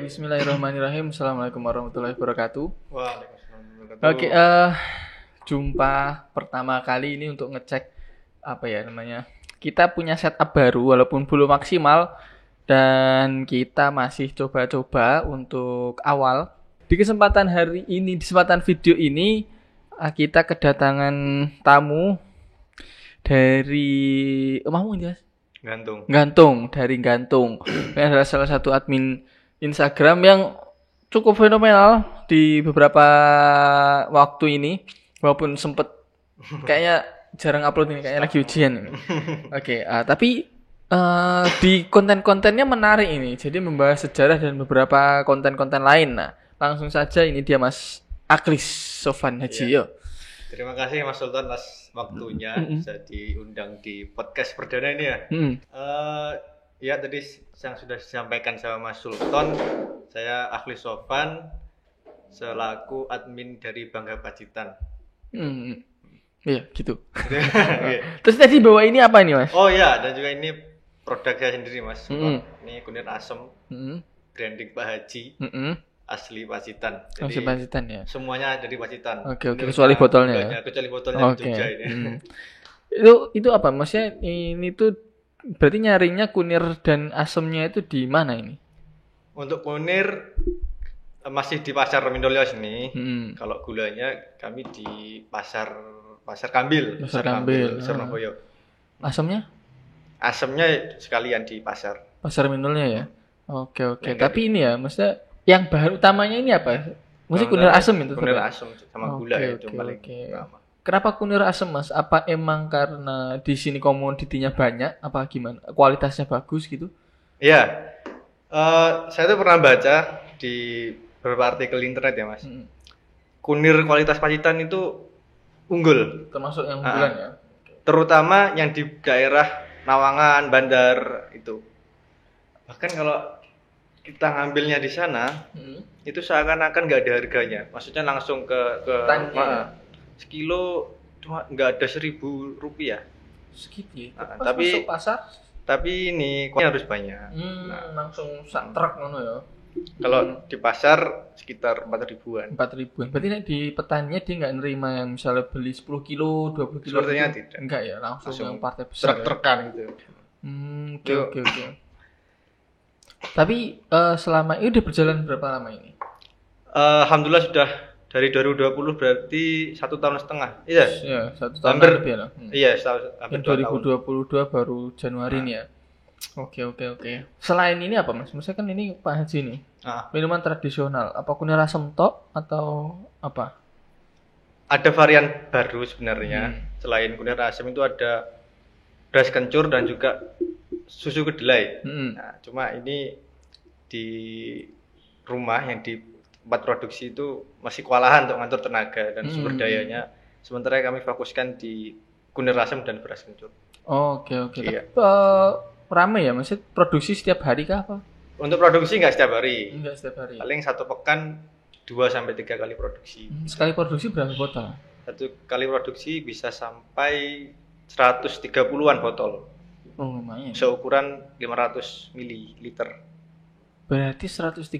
Bismillahirrahmanirrahim. Assalamualaikum warahmatullahi wabarakatuh. Waalaikumsalam warahmatullahi wabarakatuh. Oke, jumpa pertama kali ini untuk ngecek kita punya setup baru walaupun belum maksimal dan kita masih coba-coba untuk awal. Di kesempatan hari ini, di kesempatan video ini kita kedatangan tamu dari omahmu ya? Gantung. Ini adalah salah satu admin Instagram yang cukup fenomenal di beberapa waktu ini, walaupun sempet kayaknya jarang upload ini, kayaknya lagi ujian ini. Oke, tapi di konten-kontennya menarik ini, jadi membahas sejarah dan beberapa konten-konten lain. Nah, langsung saja ini dia Mas Akhlis Sofwan Haji. Yo. Terima kasih Mas Sultan atas waktunya bisa diundang di podcast perdana ini ya. Ya tadi yang sudah disampaikan sama Mas Sultan, saya Akhlis Sofwan selaku admin dari Bangga Pacitan. Iya gitu. Terus tadi bawa ini apa ini Mas? Oh ya, dan juga ini produk saya sendiri Mas. Ini kunir asem, branding Pak Haji. Asli Pacitan. Asli Pacitan ya. Semuanya dari Pacitan. Oke, kecuali botolnya. Kecuali botolnya Jogja ini. Itu apa? Maksudnya ini tuh berarti nyarinya kunir dan asemnya itu di mana ini? Untuk kunir masih di pasar Mindolio sini. Kalau gulanya kami di pasar Kambil. Pasar Kambil. Surabaya. Asemnya? Asemnya sekalian di pasar. Pasar Mindolio ya. Oke. Tapi ini ya, maksudnya yang bahan utamanya ini apa? Mesti kunir asem itu. Kunir asem sama gula itu paling utama. Kenapa kunir asem Mas? Apa emang karena di sini komoditinya banyak? Apa gimana? Kualitasnya bagus gitu? Iya. Saya tuh pernah baca di beberapa artikel internet ya Mas. Kunir kualitas Pacitan itu unggul. Termasuk yang unggulan ya? Terutama yang di daerah Nawangan, Bandar itu. Bahkan kalau kita ngambilnya di sana, itu seakan-akan nggak ada harganya. Maksudnya langsung ke sekilo cuma nggak ada Rp1.000. Segitu ya? Tapi masuk pasar? Tapi ini harus banyak. Langsung sak truk ngono ya? Kalau di pasar sekitar 4.000-an. 4.000-an. Berarti di petaninya dia nggak nerima yang misalnya beli 10 kilo, 20 kilo. Sepertinya tidak. Enggak ya, langsung yang partai besar. Truk-trukan gitu. Oke. Tapi selama ini udah berjalan berapa lama ini? Alhamdulillah sudah dari 2020 berarti 1,5 tahun. Iya. Iya, 1 tahun lebih lah. Iya, hampir 2022 baru Januari ini ya. Oke. Selain ini apa Mas? Maksudnya kan ini Pak Haji nih. Minuman tradisional. Apa kunir asem tok atau apa? Ada varian baru sebenarnya. Selain kunir asem itu ada beras kencur dan juga susu kedelai. Nah, cuma ini di rumah yang di tempat produksi itu masih kewalahan untuk ngatur tenaga dan sumber dayanya. Sementara kami fokuskan di kunir asem dan beras kencur. Oke. Iya. Tapi rame ya, maksudnya produksi setiap hari kah apa? Untuk produksi nggak setiap hari. Enggak setiap hari. Paling satu pekan 2-3 kali produksi. Sekali produksi berapa botol? Satu kali produksi bisa sampai 130-an botol. Oh, lumayan. Seukuran 500 ml. Berarti 130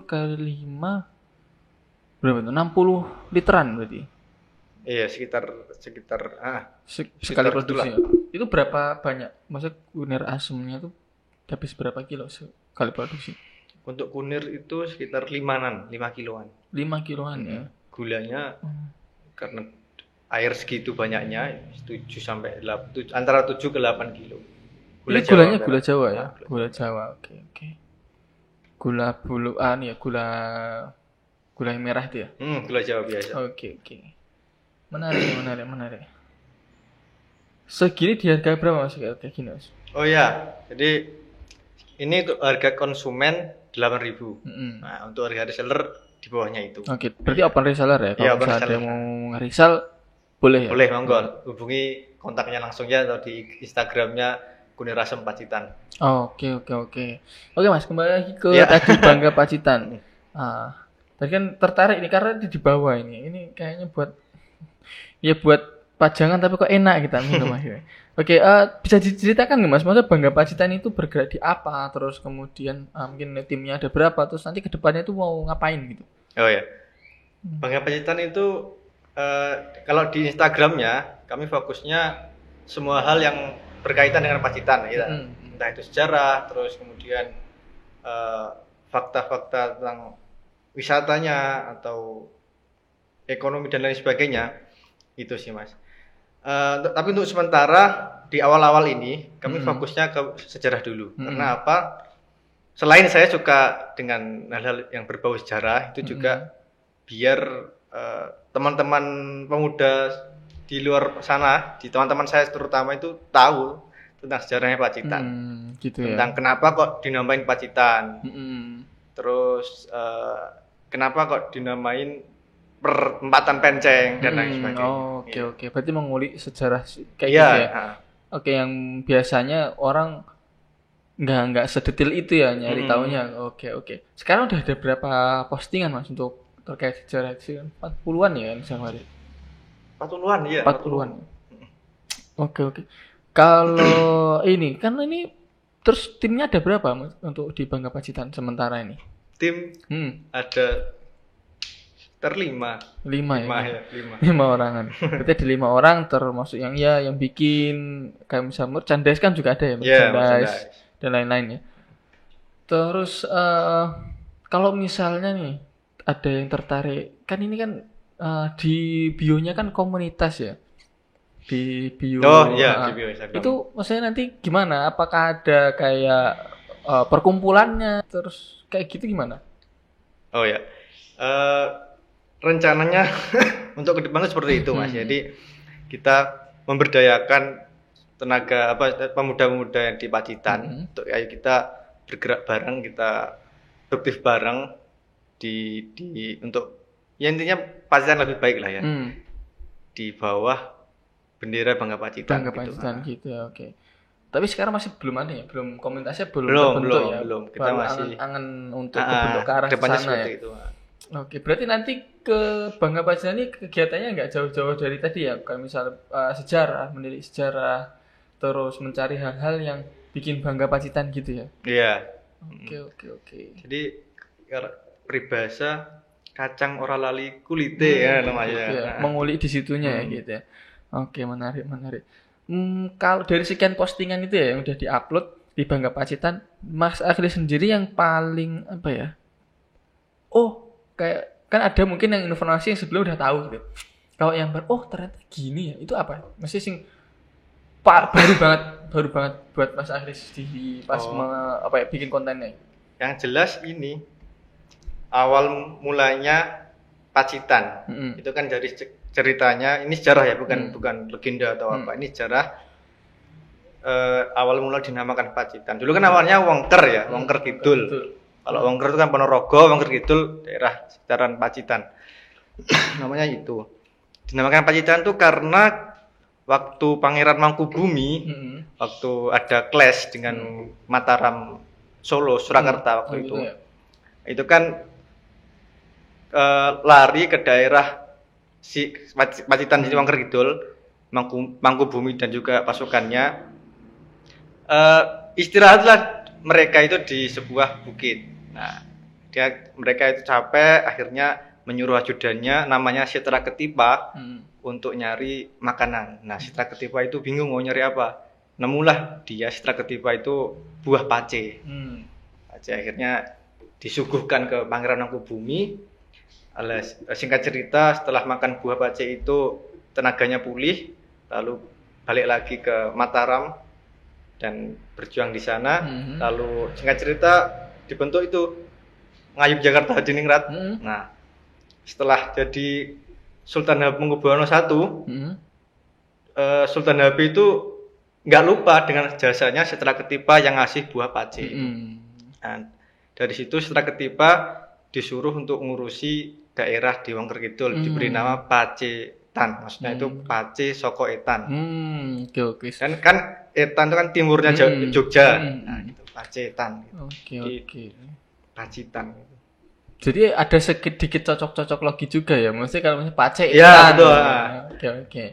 kali 5 berapa tuh? 60 literan berarti. Iya, sekitar sekali produksi. Itu berapa banyak? Maksudnya kunir asemnya tuh habis berapa kilo sekali produksi? Untuk kunir itu sekitar 5 kiloan. 5 kiloan ya. Gulanya karena air segitu banyaknya 7 sampai 8 antara 7 ke 8 kilo. Gulanya gula Jawa ya. Gula Jawa. Oke. Gula buluan ya, gula yang merah itu ya. Gula Jawa biasa. Oke. Menarik. Segini di harga berapa Mas kayak gini Mas? Oh ya. Jadi ini untuk harga konsumen 8.000. Nah, untuk harga reseller di bawahnya itu. Oke, berarti open reseller ya. Kalau misalnya ada yang mau nge-resell boleh ya? Boleh, monggo. Hubungi kontaknya langsung ya atau di Instagramnya Kunir Asem Pacitan. Oke. Oke Mas, kembali lagi ke tadi Bangga Pacitan. Tadi kan tertarik ini karena di bawah ini. Ini kayaknya buat pajangan tapi kok enak kita minum Mas. Oke, bisa diceritakan nggak Mas? Maksudnya Bangga Pacitan itu bergerak di apa? Terus kemudian mungkin timnya ada berapa? Terus nanti kedepannya itu mau ngapain gitu? Oh ya, Bangga Pacitan itu kalau di Instagramnya kami fokusnya semua hal yang berkaitan dengan Pacitan, ya. Entah itu sejarah, terus kemudian fakta-fakta tentang wisatanya atau ekonomi dan lain sebagainya, itu sih Mas. Tapi untuk sementara di awal-awal ini kami fokusnya ke sejarah dulu. Karena apa? Selain saya suka dengan hal-hal yang berbau sejarah, itu juga biar teman-teman pemuda di luar sana, di teman-teman saya terutama itu tahu tentang sejarahnya Pacitan. Gitu tentang kenapa kok dinamain Pacitan. Terus kenapa kok dinamain perempatan Penceng dan lain sebagainya. Oke. Berarti mengulik sejarah kayak gitu ya. Oke, yang biasanya orang nggak sedetil itu ya nyari taunya. Oke. Sekarang udah ada berapa postingan Mas untuk terkait sejarah itu? 40-an ya misalnya. 40-an ya. 40-an. Oke. Kalau ini terus timnya ada berapa Mas untuk di Bangga Pacitan sementara ini? Tim ada sekitar 5 orangan. Berarti ada 5 orang termasuk yang bikin kayak misalnya merchandise kan juga ada ya, merchandise dan lain-lain ya. Terus kalau misalnya nih ada yang tertarik, kan ini kan di bio-nya kan komunitas ya. Di bio. Di bio Instagram. Itu maksudnya nanti gimana? Apakah ada kayak perkumpulannya terus kayak gitu gimana? Oh ya. Rencananya untuk kedepannya seperti itu Mas. Jadi kita memberdayakan tenaga pemuda-pemuda yang di Pacitan untuk ayo kita bergerak bareng, kita produktif bareng di untuk ya intinya Pacitan lebih baik lah ya. Di bawah bendera Bangga Pacitan gitu ya. Oke. Tapi sekarang masih belum ada ya, komunitasnya belum terbentuk ya. Belum. Kita masih angan untuk bentuk ke arah sana ya. Itu. Oke, berarti nanti ke Bangga Pacitan ini kegiatannya nggak jauh-jauh dari tadi ya, kayak misal sejarah, menilik sejarah, terus mencari hal-hal yang bikin Bangga Pacitan gitu ya. Iya. Oke. Jadi peribahasa kacang ora lali kulite ya namanya. Gitu ya. Mengulik di situnya ya gitu ya. Oke, menarik. Kalau dari sekian postingan itu ya yang udah diupload di Bangga Pacitan, Mas Akhil sendiri yang paling apa ya? Kayak kan ada mungkin yang informasi yang sebelum udah tahu gitu. Kalau yang ternyata gini ya, itu apa? Masih sing baru banget buat Mas Akhil di pas bikin kontennya. Yang jelas ini awal mulanya Pacitan. Itu kan dari ceritanya, ini sejarah ya, bukan legenda atau apa. Ini sejarah awal mula dinamakan Pacitan. Dulu kan awalnya Wongker ya, Wongker Kidul. Kalau Wongker itu kan Ponorogo, Wongker Kidul daerah sekitaran Pacitan. Namanya itu. Dinamakan Pacitan itu karena waktu Pangeran Mangkubumi, waktu ada clash dengan Mataram Solo, Surakarta waktu itu. Ya. Itu kan lari ke daerah Pacitan di Wongker Kidul, Mangkubumi dan juga pasukannya istirahatlah mereka itu di sebuah bukit. Nah, mereka itu capek, akhirnya menyuruh ajudannya namanya Sitra Ketipa untuk nyari makanan. Nah, Sitra Ketipa itu bingung mau nyari apa. Nemulah dia Sitra Ketipa itu buah pace. Pace akhirnya disuguhkan ke Pangeran Mangkubumi. Singkat cerita, setelah makan buah pace itu tenaganya pulih, lalu balik lagi ke Mataram dan berjuang di sana. Lalu singkat cerita dibentuk itu Ngayub Jakarta Hadiningrat. Nah, setelah jadi Sultan Hamengkubuwono I, Sultan Habib itu nggak lupa dengan jasanya Sitra Ketipa yang ngasih buah pace. Nah, dari situ Sitra Ketipa disuruh untuk ngurusi daerah di Wongker Kidul, diberi nama Pacitan. Maksudnya itu pace soko etan. Oke. Dan kan etan itu kan timurnya Jogja. Nah, itu Pacitan gitu. Oke. Pacitan gitu. Jadi ada sedikit cocok-cocok logi juga ya. Maksudnya kalau misalnya Pace ya betul. Oke.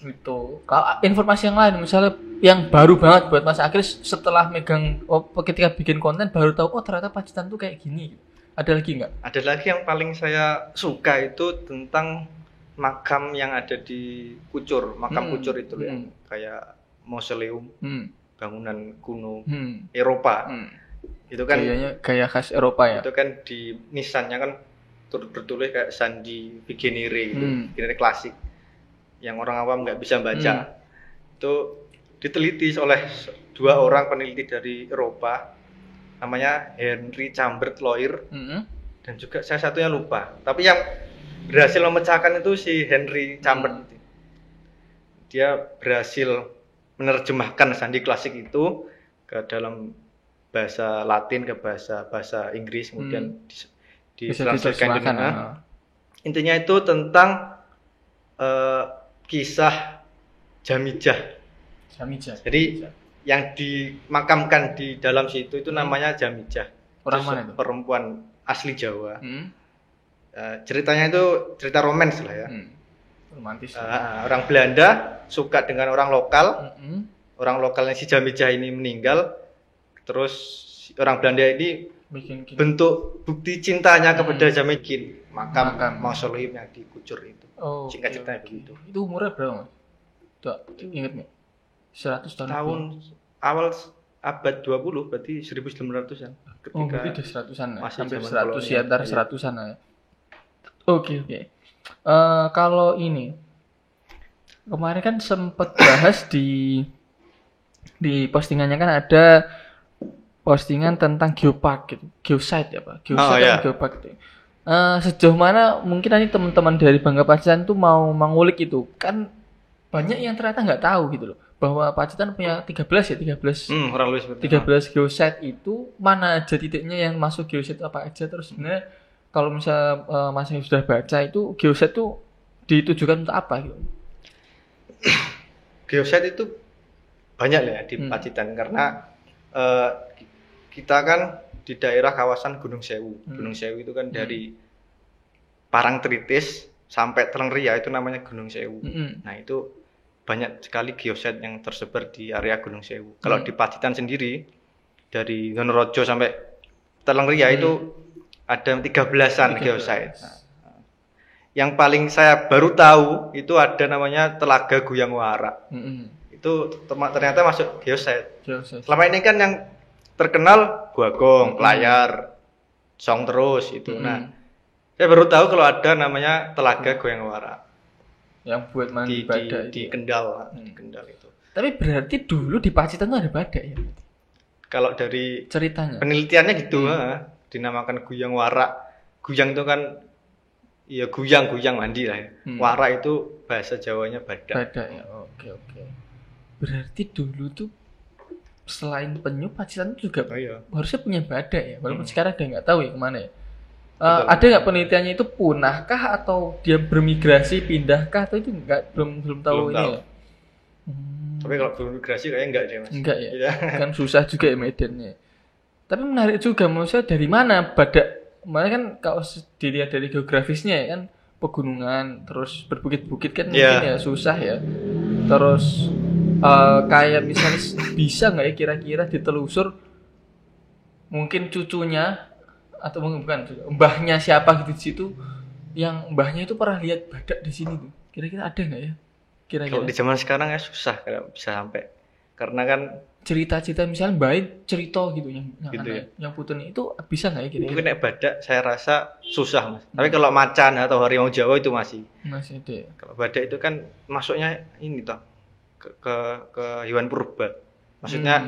Itu. Kalau informasi yang lain misalnya yang baru banget buat Mas Akil setelah megang ketika bikin konten baru tahu ternyata Pacitan tuh kayak gini. Ada lagi nggak? Ada lagi yang paling saya suka itu tentang makam yang ada di Kucur, makam Kucur itu yang kayak mausoleum, bangunan kuno Eropa. Itu kan gaya khas Eropa ya. Itu kan di nisannya kan bertulis kayak Sandi Vigenere gitu, Vigenere klasik yang orang awam nggak bisa baca. Itu diteliti oleh 2 orang peneliti dari Eropa, namanya Henry Chambers Loir dan juga saya satunya lupa. Tapi yang berhasil memecahkan itu si Henry Chambers. Dia berhasil menerjemahkan sandi klasik itu ke dalam bahasa Latin ke bahasa Inggris, kemudian ditranslasikan ke intinya itu tentang kisah Jamijah. Jadi yang dimakamkan di dalam situ itu namanya Jamijah. Orang mana itu? Perempuan asli Jawa. Ceritanya itu cerita romans lah ya. Romantis. Orang Belanda suka dengan orang lokal. Orang lokalnya si Jamijah ini meninggal. Terus orang Belanda ini bentuk bukti cintanya kepada Jamijah, makam mausoleum yang di Kucur itu. Singkat ceritanya begitu. Itu umurnya berapa? Ingat nggak? 100 tahun awal abad 20 berarti 1900-an. Ketika berarti 100-an ya. Hampir 100 ya, antara 100-an ya. Oke. Kalau ini kemarin kan sempat bahas di postingannya kan ada postingan tentang geopark gitu, geosite ya Pak, geopark itu. Sejauh mana mungkin nanti teman-teman dari Bangga Pacitan tuh mau mengulik itu, kan banyak yang ternyata nggak tahu gitu loh, bahwa Pacitan punya 13 geosite itu, mana aja titiknya yang masuk geosite apa aja, terus sebenarnya kalau misalnya Mas yang sudah baca itu geosite itu ditujukan untuk apa gitu? Geosite itu banyak ya di Pacitan karena kita kan di daerah kawasan Gunung Sewu. Gunung Sewu itu kan dari Parangtritis sampai Telengria itu namanya Gunung Sewu. Nah itu banyak sekali geosite yang tersebar di area Gunung Sewu. Kalau di Pacitan sendiri dari Donorejo sampai Telengria itu ada 13-an geosite. Nah, yang paling saya baru tahu itu ada namanya Telaga Guyang Wara. Itu ternyata masuk geosite. Selama ini kan yang terkenal Guagong, Layar, Song Terus itu. Nah, saya baru tahu kalau ada namanya Telaga Guyang Wara. Yang buat mandi badak di Kendal, di Kendal itu. Tapi berarti dulu di Pacitan itu ada badak ya? Kalau dari ceritanya, penelitiannya gitu, dinamakan Guyang Wara. Guyang itu kan ya guyang mandi lah ya. Wara itu bahasa Jawanya badak. Badak ya. Oke. Berarti dulu tuh selain penyu, Pacitan juga harusnya punya badak ya. Walaupun sekarang dia nggak tahu ya kemana ya. Ada nggak penelitiannya itu punahkah atau dia bermigrasi pindahkah atau itu belum tahu ini ya? Tapi kalau bermigrasi kayaknya enggak deh Mas. Enggak ya. Kan susah juga ya medannya. Tapi menarik juga, maksudnya dari mana badak? Mana kan kalau dilihat dari geografisnya ya kan pegunungan terus berbukit-bukit kan mungkin ya susah ya. Terus kayak misalnya bisa nggak ya kira-kira ditelusur mungkin cucunya atau mungkin bukan mbahnya siapa gitu di situ yang mbahnya itu pernah lihat badak di sini tuh, kira-kira ada nggak ya kira-kira? Kalau di zaman sekarang ya susah kalau bisa sampai, karena kan cerita-cerita misalnya baik cerita gitu yang gitu ya? Yang putun itu bisa nggak ya kira-kira? Mungkin kayak badak saya rasa susah Mas. Tapi kalau macan atau harimau Jawa itu masih ada ya? Kalau badak itu kan masuknya ini toh ke hewan purba, maksudnya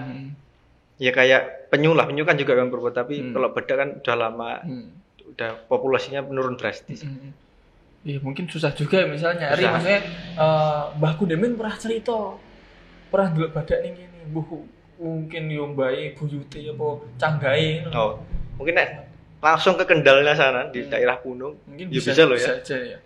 ya kayak penyu lah, penyu kan juga hewan purba, tapi kalau badak kan udah lama, udah populasinya menurun drastis. Iya mungkin susah juga misalnya nyari, maksudnya Mbahku Demen pernah cerita pernah dulu badak nih gini, mungkin yombai buyute apa canggai. Mungkin langsung ke Kendalnya sana di daerah gunung, mungkin bisa loh ya. Bisa aja ya.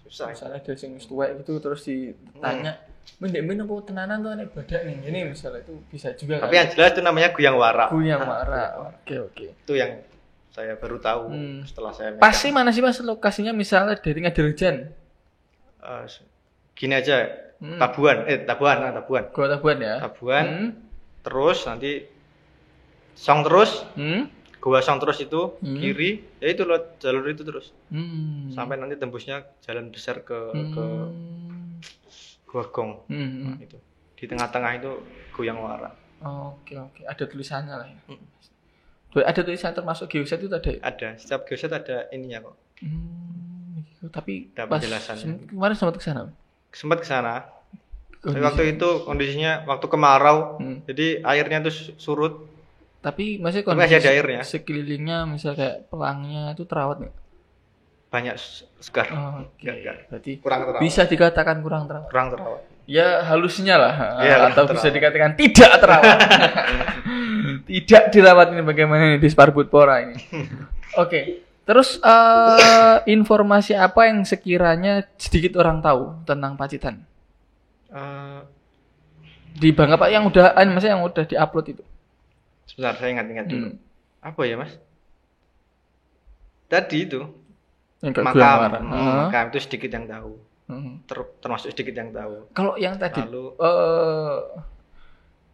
Susah. Misalnya ada yang tuwek gitu terus ditanya, "Mendek apa tenanan tuh anak badak nih?" Ini misalnya itu bisa juga. Tapi yang jelas itu namanya Guyang Wara. Guyang Wara. Oke. Itu yang saya baru tahu setelah saya megang. Pasti mana sih Mas lokasinya, misalnya dari Ngadirejan? Gini aja, Tabuan. Gua Tabuan ya. Tabuan. Terus nanti Song terus. Gua Song terus itu kiri, ya itu loh jalur itu terus. Sampai nanti tembusnya jalan besar ke Gua Gong. Nah, itu. Di tengah-tengah itu Goyang Wara. Oke. Ada tulisannya lah ya. Ada tulisan termasuk geoset itu ada? Ada. Setiap geoset ada ininya kok. Tapi ada pas penjelasannya. Kemarin sempat ke sana? Sempat ke sana. Waktu itu kondisinya waktu kemarau. Jadi airnya tuh surut. Tapi masih kondisi ada airnya. Sekelilingnya misalnya kayak pelangnya itu terawat nggak? Banyak segar. Enggak. Berarti kurang terawat. Bisa dikatakan kurang terawat. Kurang terawat. Ya halusnya lah, atau terawat. bisa dikatakan tidak terawat. Tidak dirawat ini bagaimana ini di Sparbudpora ini. Oke. Terus informasi apa yang sekiranya sedikit orang tahu tentang Pacitan? Di Bangga Pak yang udah diupload itu. Sebentar, saya ingat dulu. Apa ya, Mas? Tadi itu makam itu sedikit yang tahu. Termasuk sedikit yang tahu. Kalau yang tadi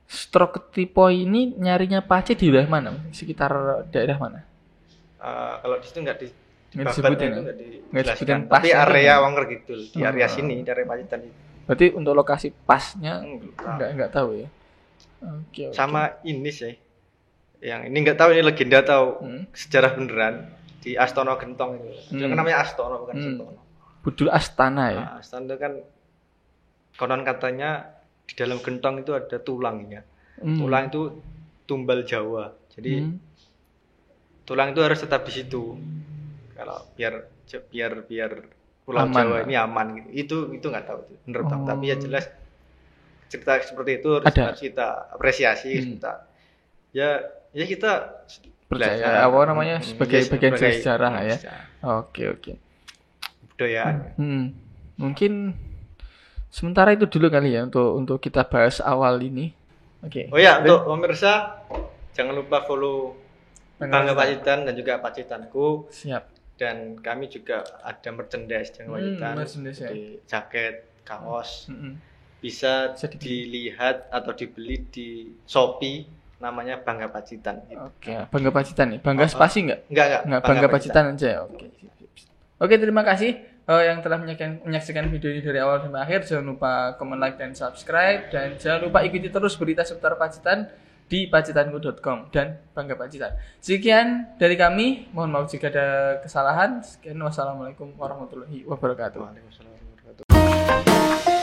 stroke tipe ini nyarinya Paci di wilayah mana? Sekitar daerah mana? Kalau di situ nggak disebutin, dijelaskan. Tapi area Wangker Kidul, di area sini, di area Pacitan itu. Berarti untuk lokasi pasnya nggak tahu ya? Okay. Sama ini sih, yang ini nggak tahu, ini legenda atau sejarah beneran di Astono Gentong itu. Itu kan namanya Astono bukan Sentono. Budul Astana ya. Astana itu kan konon katanya di dalam gentong itu ada tulangnya. Tulang itu tumbal Jawa. Jadi tulang itu harus tetap di situ. Kalau biar Pulau Jawa ini aman gitu. Itu nggak tahu bener tahu. Tapi ya jelas cerita seperti itu harus kita apresiasi, kita kita percaya sebagai bagian dari sejarah lah ya. Oke. Budaya. Mungkin sementara itu dulu kali ya untuk kita bahas awal ini. Oke. Oh ya, untuk pemirsa jangan lupa follow Bangga Pacitan dan juga Pacitanku. Siap. Dan kami juga ada merchandise Bangga Pacitan, di jaket, kaos. Bisa dilihat atau dibeli di Shopee, namanya Bangga Pacitan. Oke, Bangga Pacitan nih. Bangga spasi enggak? Enggak. Bangga Pacitan aja. Oke, terima kasih yang telah menyaksikan video ini dari awal sampai akhir. Jangan lupa komen, like, dan subscribe. Dan jangan lupa ikuti terus berita seputar Pacitan di pacitanku.com dan Bangga Pacitan. Sekian dari kami. Mohon maaf jika ada kesalahan. Sekian, wassalamualaikum warahmatullahi wabarakatuh. Waalaikumsalam warahmatullahi wabarakatuh.